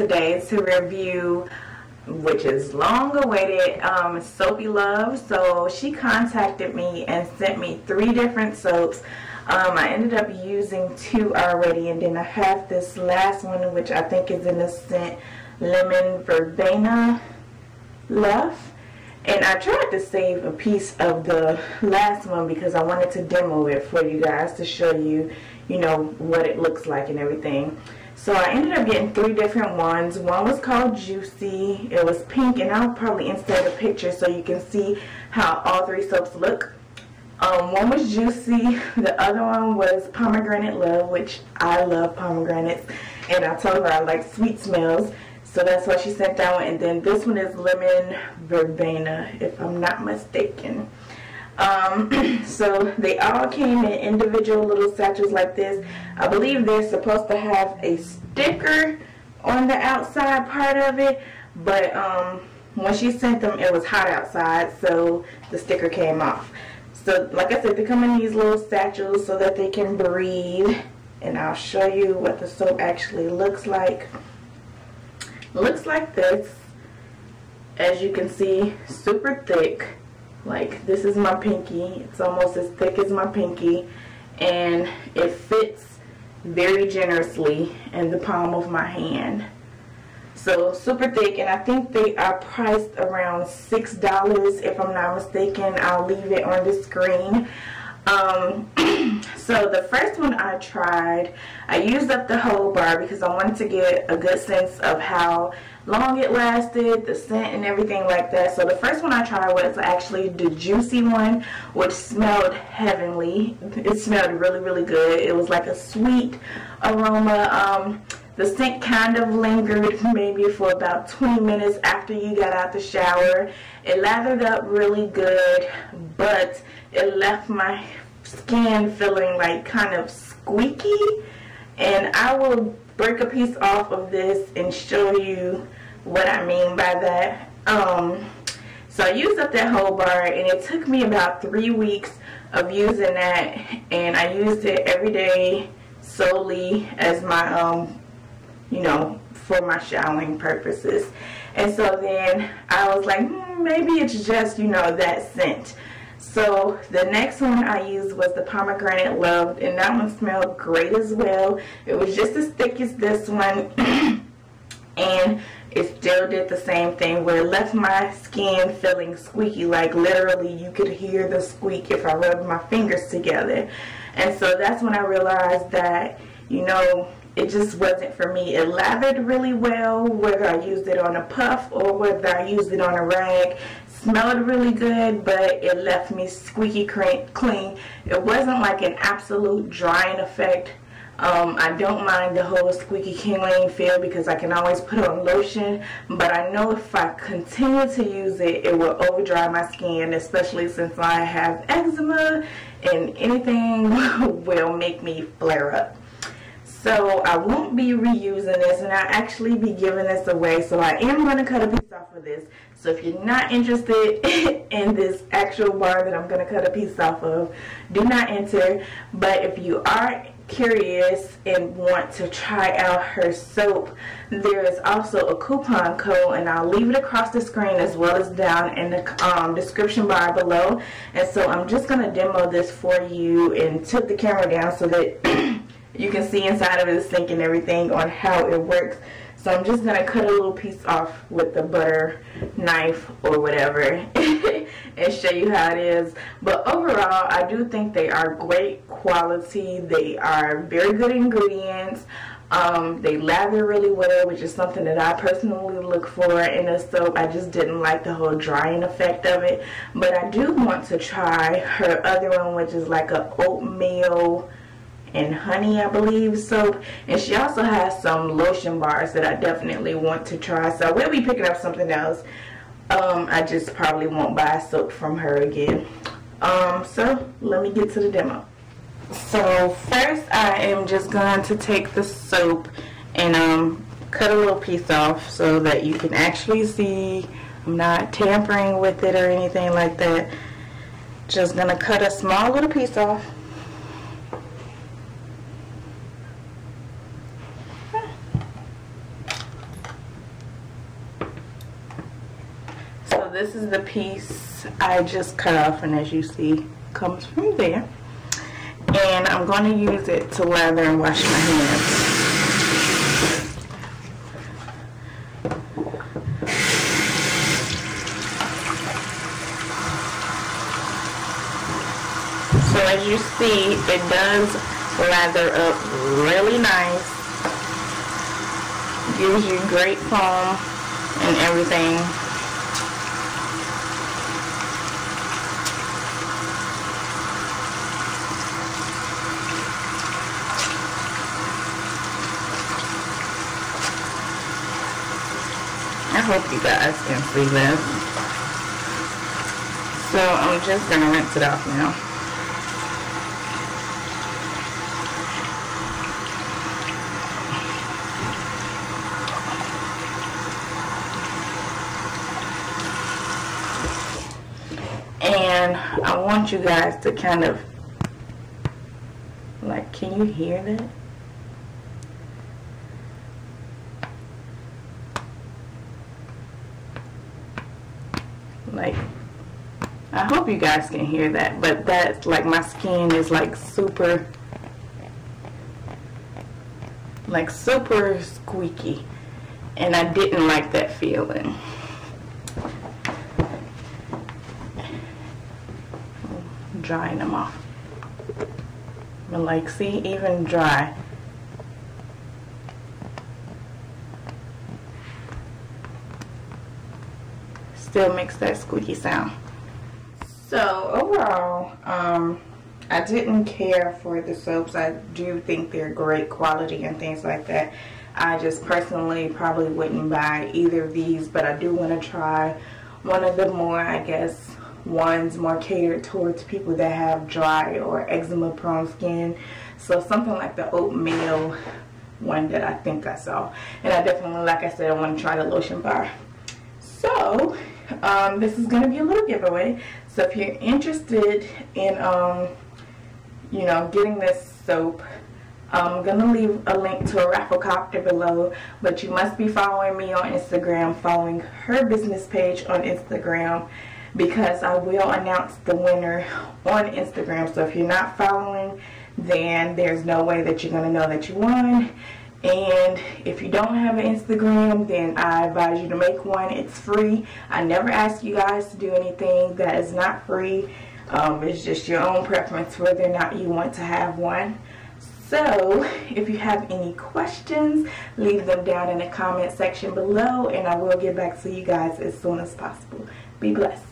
today to review, which is long awaited, SoapyLuv. So she contacted me and sent me 3 different soaps. I ended up using 2 already, and then I have this last one, which I think is in the scent Lemon Verbena Love. And I tried to save a piece of the last one because I wanted to demo it for you guys to show you, you know, what it looks like and everything. So I ended up getting 3 different ones. One was called Juicy. It was pink, and I'll probably insert a picture so you can see how all 3 soaps look. One was Juicy. The other one was Pomegranate Love, which I love pomegranates, and I told her I like sweet smells. So that's why she sent that one. And then this one is Lemon Verbena, if I'm not mistaken. So they all came in individual little satchels like this. I believe they're supposed to have a sticker on the outside part of it, but when she sent them, it was hot outside, so the sticker came off. So like I said, they come in these little satchels so that they can breathe, and I'll show you what the soap actually looks like. Looks like this. As you can see, super thick. Like, this is my pinky. It's almost as thick as my pinky, and it fits very generously in the palm of my hand. So super thick, and I think they are priced around $6 if I'm not mistaken. I'll leave it on the screen. So the first one I tried, I used up the whole bar because I wanted to get a good sense of how long it lasted, the scent and everything like that. So the first one I tried was actually the Juicy one, which smelled heavenly. It smelled really, really good. It was like a sweet aroma. The scent kind of lingered maybe for about 20 minutes after you got out the shower. It lathered up really good, but it left my skin feeling like kind of squeaky. And I will break a piece off of this and show you what I mean by that. So I used up that whole bar, and it took me about 3 weeks of using that, and I used it every day solely as my you know, for my showering purposes. And so then I was like, maybe it's just, you know, that scent. So the next one I used was the Pomegranate Love, and that one smelled great as well. It was just as thick as this one, and it still did the same thing where it left my skin feeling squeaky. Like, literally you could hear the squeak if I rubbed my fingers together. And so that's when I realized that, you know, it just wasn't for me. It lathered really well, whether I used it on a puff or whether I used it on a rag. Smelled really good, but it left me squeaky clean. It wasn't like an absolute drying effect. I don't mind the whole squeaky clean feel because I can always put on lotion, but I know if I continue to use it, it will over dry my skin, especially since I have eczema, and anything will make me flare up. So I won't be reusing this, and I'll actually be giving this away. So I am going to cut a piece off of this. So if you're not interested in this actual bar that I'm going to cut a piece off of, do not enter. But if you are curious and want to try out her soap, there is also a coupon code, and I'll leave it across the screen as well as down in the description bar below. And so I'm just going to demo this for you and tilt the camera down so that you can see inside of the sink and everything on how it works. So I'm just going to cut a little piece off with the butter knife or whatever and show you how it is. But overall, I do think they are great quality. They are very good ingredients. They lather really well, which is something that I personally look for in a soap. I just didn't like the whole drying effect of it. But I do want to try her other one, which is like a oatmeal and honey, I believe, soap. And she also has some lotion bars that I definitely want to try. So we'll be picking up something else. I just probably won't buy soap from her again. So let me get to the demo. So first I am just going to take the soap and cut a little piece off so that you can actually see I'm not tampering with it or anything like that. Just gonna cut a small little piece off. this is the piece I just cut off, and as you see, comes from there. And I'm going to use it to lather and wash my hands. So as you see, it does lather up really nice. Gives you great foam and everything. I hope you guys can see this. So I'm just going to rinse it off now. And I want you guys to kind of, like, can you hear that? Like, I hope you guys can hear that, but that's like my skin is like super squeaky, and I didn't like that feeling. Drying them off, but like, see, even dry, still makes that squeaky sound. So overall, I didn't care for the soaps. I do think they're great quality and things like that. I just personally probably wouldn't buy either of these, but I do want to try one of the more, I guess, ones more catered towards people that have dry or eczema prone skin. So something like the oatmeal one that I think I saw. And I definitely, like I said, I want to try the lotion bar. So this is going to be a little giveaway. So if you're interested in you know, getting this soap, I'm going to leave a link to a raffle copter below, but you must be following me on Instagram, following her business page on Instagram, because I will announce the winner on Instagram. So if you're not following, then there's no way that you're going to know that you won. And if you don't have an Instagram, then I advise you to make one. It's free. I never ask you guys to do anything that is not free. It's just your own preference whether or not you want to have one. So if you have any questions, leave them down in the comment section below, and I will get back to you guys as soon as possible. Be blessed.